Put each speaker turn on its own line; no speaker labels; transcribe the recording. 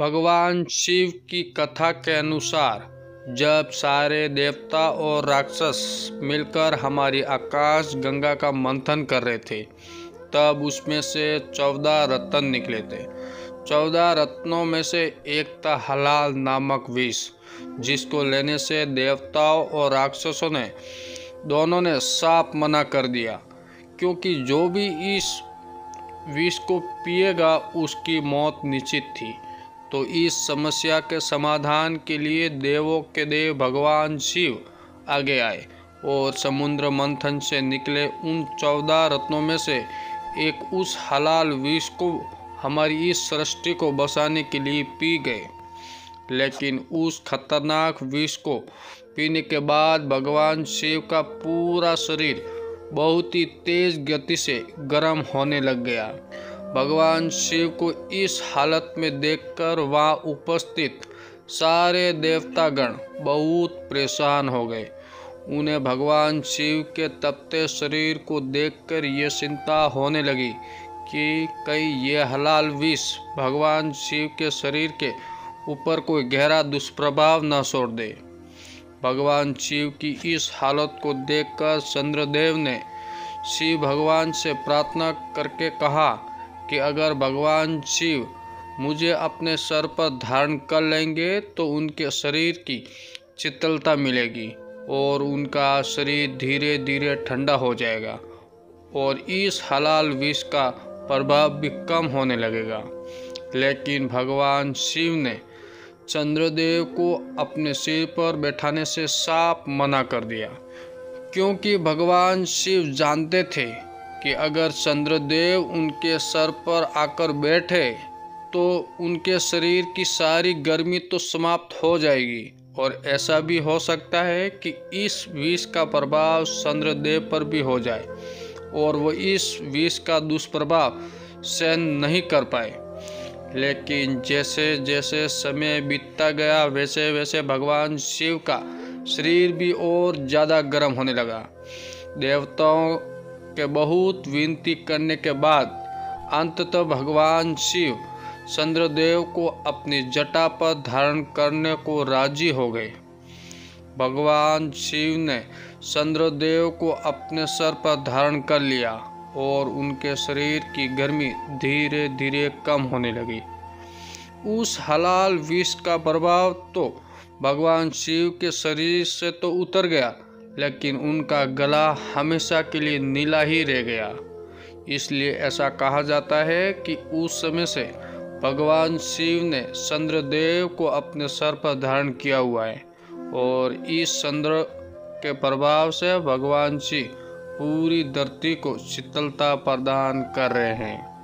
भगवान शिव की कथा के अनुसार जब सारे देवता और राक्षस मिलकर हमारी आकाश गंगा का मंथन कर रहे थे, तब उसमें से 14 रत्न निकले थे। 14 रत्नों में से एक था हलाल नामक विष, जिसको लेने से देवताओं और राक्षसों ने दोनों ने साफ मना कर दिया, क्योंकि जो भी इस विष को पिएगा उसकी मौत निश्चित थी। तो इस समस्या के समाधान के लिए देवों के देव भगवान शिव आगे आए और समुद्र मंथन से निकले उन 14 रत्नों में से एक उस हलाल विष को हमारी इस सृष्टि को बचाने के लिए पी गए। लेकिन उस खतरनाक विष को पीने के बाद भगवान शिव का पूरा शरीर बहुत ही तेज गति से गर्म होने लग गया। भगवान शिव को इस हालत में देखकर वहाँ उपस्थित सारे देवतागण बहुत परेशान हो गए। उन्हें भगवान शिव के तपते शरीर को देखकर ये चिंता होने लगी कि कहीं ये हलाल विष भगवान शिव के शरीर के ऊपर कोई गहरा दुष्प्रभाव न छोड़ दे। भगवान शिव की इस हालत को देखकर चंद्रदेव ने शिव भगवान से प्रार्थना करके कहा कि अगर भगवान शिव मुझे अपने सर पर धारण कर लेंगे तो उनके शरीर की शीतलता मिलेगी और उनका शरीर धीरे धीरे ठंडा हो जाएगा और इस हलाल विष का प्रभाव भी कम होने लगेगा। लेकिन भगवान शिव ने चंद्रदेव को अपने सिर पर बैठाने से साफ मना कर दिया, क्योंकि भगवान शिव जानते थे कि अगर चंद्रदेव उनके सर पर आकर बैठे तो उनके शरीर की सारी गर्मी तो समाप्त हो जाएगी और ऐसा भी हो सकता है कि इस विष का प्रभाव चंद्रदेव पर भी हो जाए और वो इस विष का दुष्प्रभाव सहन नहीं कर पाए। लेकिन जैसे जैसे समय बीतता गया वैसे वैसे भगवान शिव का शरीर भी और ज़्यादा गर्म होने लगा। देवताओं के बहुत विनती करने के बाद अंततः भगवान शिव चंद्रदेव को अपनी जटा पर धारण करने को राजी हो गए। भगवान शिव ने चंद्रदेव को अपने सर पर धारण कर लिया और उनके शरीर की गर्मी धीरे धीरे कम होने लगी। उस हलाल विष का प्रभाव तो भगवान शिव के शरीर से तो उतर गया, लेकिन उनका गला हमेशा के लिए नीला ही रह गया। इसलिए ऐसा कहा जाता है कि उस समय से भगवान शिव ने चंद्रदेव को अपने सर पर धारण किया हुआ है और इस चंद्र के प्रभाव से भगवान शिव पूरी धरती को शीतलता प्रदान कर रहे हैं।